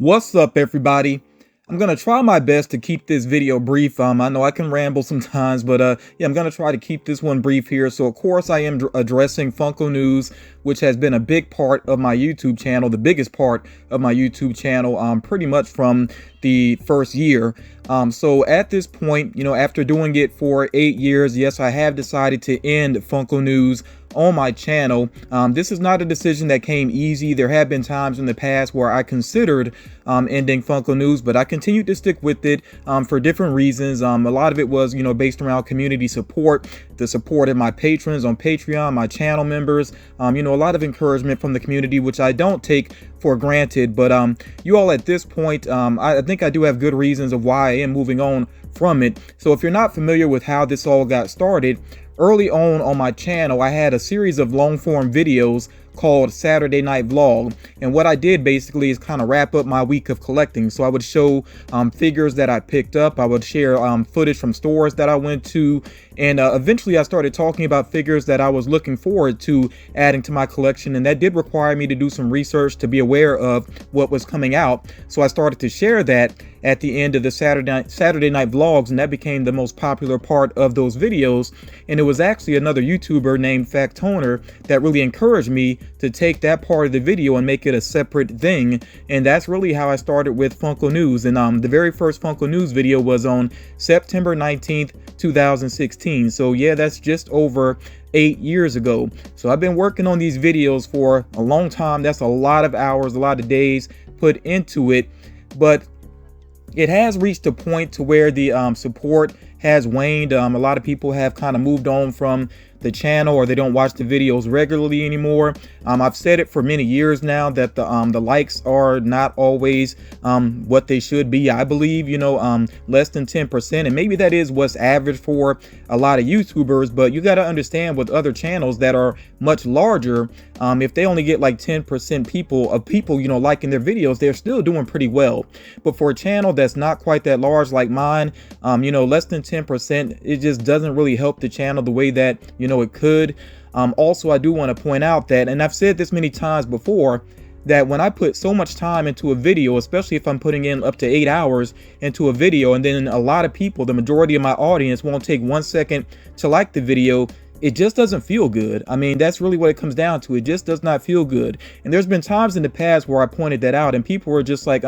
What's up, everybody? I'm gonna try my best to keep this video brief. I know I can ramble sometimes, but yeah, I'm gonna try to keep this one brief here. So of course I am addressing Funko News, which has been a big part of my YouTube channel, the biggest part of my YouTube channel, pretty much from the first year. So at this point, after doing it for 8 years, yes, I have decided to end Funko News on my channel. This is not a decision that came easy. There have been times in the past where I considered ending Funko News, but I continued to stick with it for different reasons. A lot of it was, based around community support, the support of my patrons on Patreon, my channel members, a lot of encouragement from the community, which I don't take for granted. But you all at this point, I think I do have good reasons of why I am moving on from it. So if you're not familiar with how this all got started, early on my channel, I had a series of long form videos called Saturday Night Vlog, and what I did basically is kind of wrap up my week of collecting. So I would show figures that I picked up, I would share footage from stores that I went to, and eventually I started talking about figures that I was looking forward to adding to my collection, and that did require me to do some research to be aware of what was coming out. So I started to share that at the end of the Saturday night vlogs, and that became the most popular part of those videos. And it was actually another YouTuber named Factoner that really encouraged me to take that part of the video and make it a separate thing. And that's really how I started with Funko News. And the very first Funko News video was on September 19th, 2016. So yeah, that's just over 8 years ago. So I've been working on these videos for a long time. That's a lot of hours, a lot of days put into it. But it has reached a point to where the support has waned. A lot of people have kind of moved on from the channel, or they don't watch the videos regularly anymore. I've said it for many years now that the likes are not always what they should be. I believe, less than 10%, and maybe that is what's average for a lot of YouTubers. But you got to understand, with other channels that are much larger, if they only get like 10% of people liking their videos, they're still doing pretty well. But for a channel that's not quite that large like mine, less than 10%, it just doesn't really help the channel the way that it could. Also, I do want to point out that, and I've said this many times before, that when I put so much time into a video, especially if I'm putting in up to 8 hours into a video, and then a lot of people, the majority of my audience, won't take 1 second to like the video, it just doesn't feel good. I mean, that's really what it comes down to. It just does not feel good. And there's been times in the past where I pointed that out and people were just like,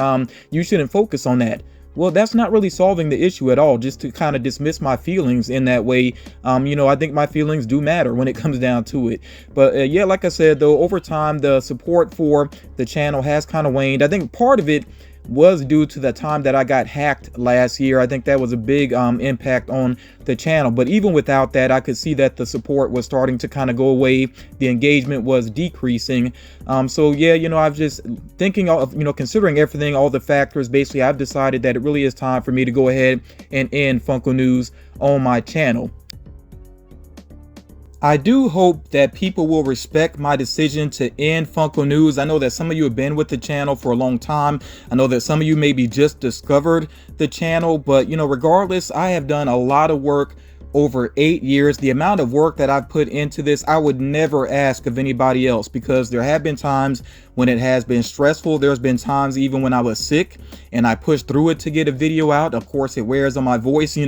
you shouldn't focus on that. Well, that's not really solving the issue at all, just to kind of dismiss my feelings in that way. I think my feelings do matter when it comes down to it. But yeah, like I said, though, over time, the support for the channel has kind of waned. I think part of it was due to the time that I got hacked last year. I think that was a big impact on the channel. But even without that, I could see that the support was starting to kind of go away. The engagement was decreasing. So yeah, I've just thinking of, considering everything, all the factors, basically I've decided that it really is time for me to go ahead and end Funko News on my channel. I do hope that people will respect my decision to end Funko News. I know that some of you have been with the channel for a long time. I know that some of you maybe just discovered the channel, but regardless, I have done a lot of work over 8 years. The amount of work that I've put into this, I would never ask of anybody else, because there have been times when it has been stressful. There's been times even when I was sick and I pushed through it to get a video out. Of course, it wears on my voice,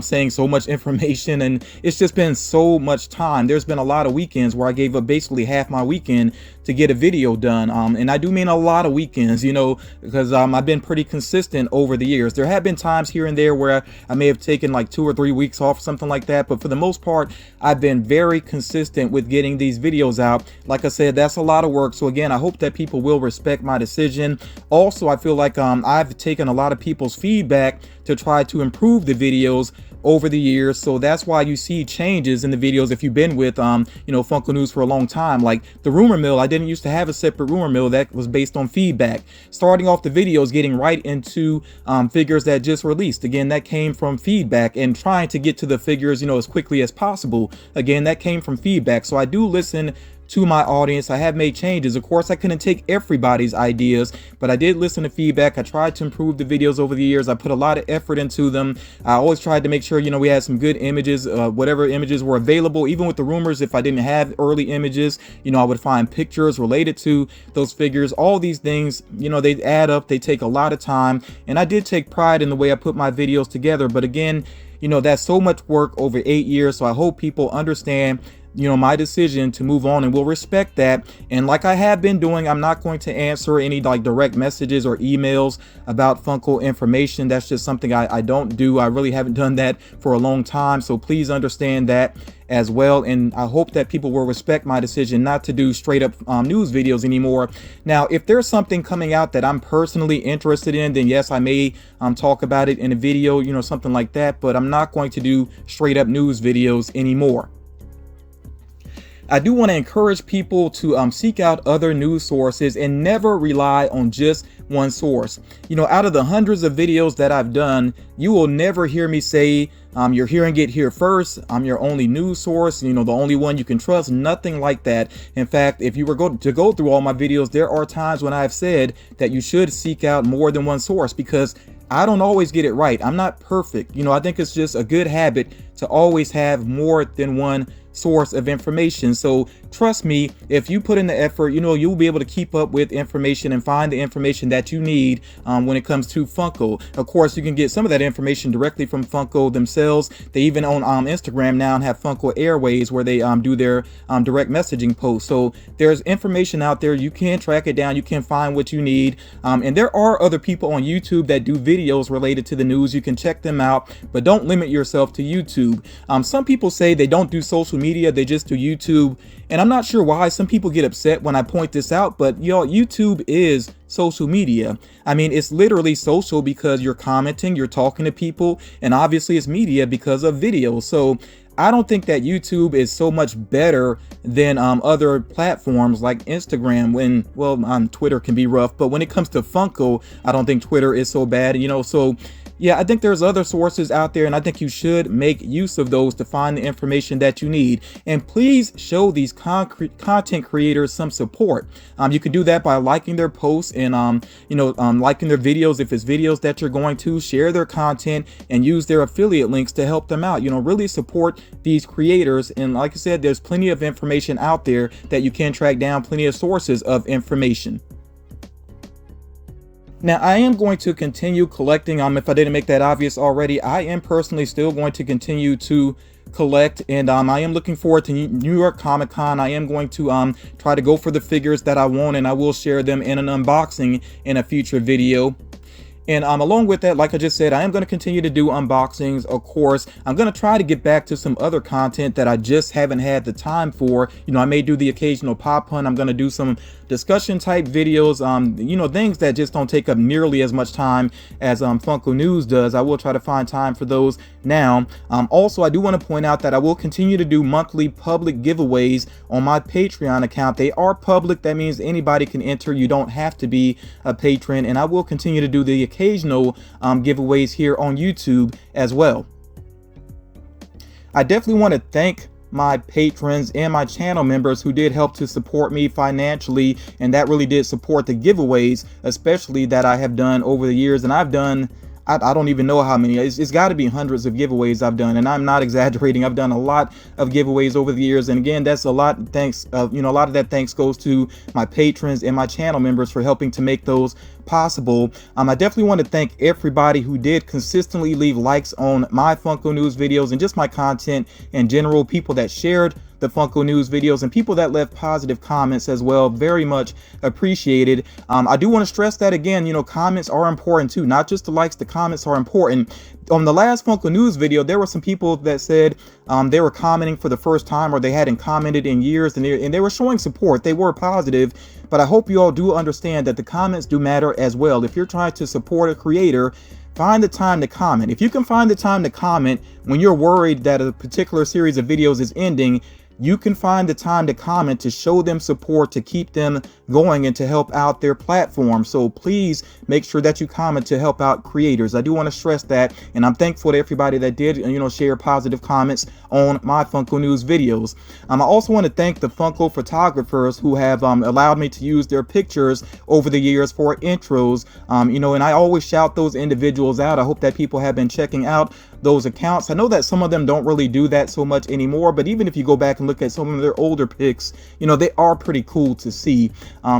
saying so much information, and it's just been so much time. There's been a lot of weekends where I gave up basically half my weekend to get a video done. And I do mean a lot of weekends, because I've been pretty consistent over the years. There have been times here and there where I may have taken like 2 or 3 weeks off, something like that. But for the most part, I've been very consistent with getting these videos out. Like I said, that's a lot of work. So again, I hope that people will respect my decision. Also, I feel like I've taken a lot of people's feedback to try to improve the videos over the years. So that's why you see changes in the videos if you've been with Funko News for a long time. Like the rumor mill, I didn't used to have a separate rumor mill. That was based on feedback. Starting off the videos, getting right into figures that just released, again, that came from feedback. And trying to get to the figures as quickly as possible, again, that came from feedback. So I do listen to my audience. I have made changes. Of course, I couldn't take everybody's ideas, but I did listen to feedback. I tried to improve the videos over the years. I put a lot of effort into them. I always tried to make sure, you know, we had some good images, whatever images were available. Even with the rumors, if I didn't have early images, you know, I would find pictures related to those figures. All these things, you know, they add up. They take a lot of time, and I did take pride in the way I put my videos together. But again, you know, that's so much work over 8 years. So I hope people understand, you know, my decision to move on, and will respect that. And like I have been doing, I'm not going to answer any like direct messages or emails about Funko information. That's just something I don't do. I really haven't done that for a long time. So please understand that as well. And I hope that people will respect my decision not to do straight up news videos anymore. Now, if there's something coming out that I'm personally interested in, then yes, I may talk about it in a video, you know, something like that. But I'm not going to do straight up news videos anymore. I do want to encourage people to seek out other news sources and never rely on just one source. You know, out of the hundreds of videos that I've done, you will never hear me say, you're hearing it here first, I'm your only news source, you know, the only one you can trust. Nothing like that. In fact, if you were to go through all my videos, there are times when I've said that you should seek out more than one source, because I don't always get it right. I'm not perfect. You know, I think it's just a good habit to always have more than one source of information. So trust me, if you put in the effort, you know, you'll be able to keep up with information and find the information that you need when it comes to Funko. Of course, you can get some of that information directly from Funko themselves. They even on Instagram now have Funko Airways, where they do their direct messaging posts. So there's information out there. You can track it down. You can find what you need. And there are other people on YouTube that do videos related to the news. You can check them out, but don't limit yourself to YouTube. Some people say they don't do social media, they just do YouTube. And I'm not sure why some people get upset when I point this out, but y'all, YouTube is social media. I mean, it's literally social because you're commenting, you're talking to people, and obviously it's media because of video. So I don't think that YouTube is so much better than other platforms like Instagram. Twitter can be rough, but when it comes to Funko, I don't think Twitter is so bad, you know. So yeah, I think there's other sources out there, and I think you should make use of those to find the information that you need. And please show these content creators some support. You can do that by liking their posts and liking their videos. If it's videos that you're going to share their content and use their affiliate links to help them out, you know, really support these creators. And like I said, there's plenty of information out there that you can track down, plenty of sources of information. Now, I am going to continue collecting. If I didn't make that obvious already, I am personally still going to continue to collect, and I am looking forward to New York Comic Con. I am going to try to go for the figures that I want, and I will share them in an unboxing in a future video. And along with that, like I just said, I am going to continue to do unboxings. Of course, I'm going to try to get back to some other content that I just haven't had the time for. You know, I may do the occasional pop hunt. I'm going to do some discussion type videos, you know, things that just don't take up nearly as much time as Funko News does. I will try to find time for those now. Also, I do want to point out that I will continue to do monthly public giveaways on my Patreon account. They are public. That means anybody can enter. You don't have to be a patron. And I will continue to do the occasional giveaways here on YouTube as well. I definitely want to thank my patrons and my channel members who did help to support me financially, and that really did support the giveaways, especially that I have done over the years. And I've done, I don't even know how many. It's got to be hundreds of giveaways I've done, and I'm not exaggerating. I've done a lot of giveaways over the years, and again, that's a lot. Thanks, a lot of that thanks goes to my patrons and my channel members for helping to make those possible. I definitely want to thank everybody who did consistently leave likes on my Funko News videos and just my content in general. People that shared the Funko News videos and people that left positive comments as well. Very much appreciated. I do want to stress that again, you know, comments are important too, not just the likes. The comments are important. On the last Funko News video, there were some people that said they were commenting for the first time, or they hadn't commented in years, and they were showing support. They were positive, but I hope you all do understand that the comments do matter as well. If you're trying to support a creator, find the time to comment. If you can find the time to comment when you're worried that a particular series of videos is ending, you can find the time to comment, to show them support, to keep them going and to help out their platform. So please make sure that you comment to help out creators. I do want to stress that, and I'm thankful to everybody that did, share positive comments on my Funko News videos. I also want to thank the Funko photographers who have allowed me to use their pictures over the years for intros. And I always shout those individuals out. I hope that people have been checking out those accounts. I know that some of them don't really do that so much anymore, but even if you go back and look at some of their older pics, they are pretty cool to see.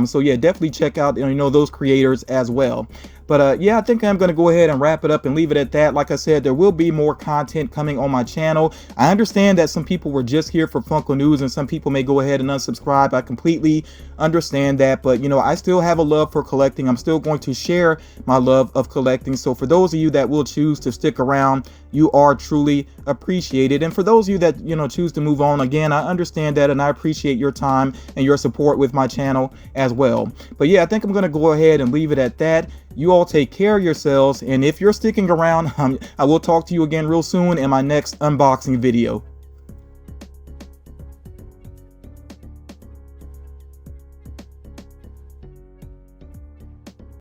So yeah, definitely check out those creators as well. But yeah, I think I'm going to go ahead and wrap it up and leave it at that. Like I said, there will be more content coming on my channel. I understand that some people were just here for Funko News and some people may go ahead and unsubscribe. I completely understand that, but I still have a love for collecting. I'm still going to share my love of collecting. So for those of you that will choose to stick around, you are truly appreciated. And for those of you that choose to move on, again, I understand that and I appreciate your time and your support with my channel as well. But yeah, I think I'm going to go ahead and leave it at that. You all take care of yourselves, and if you're sticking around, I will talk to you again real soon in my next unboxing video.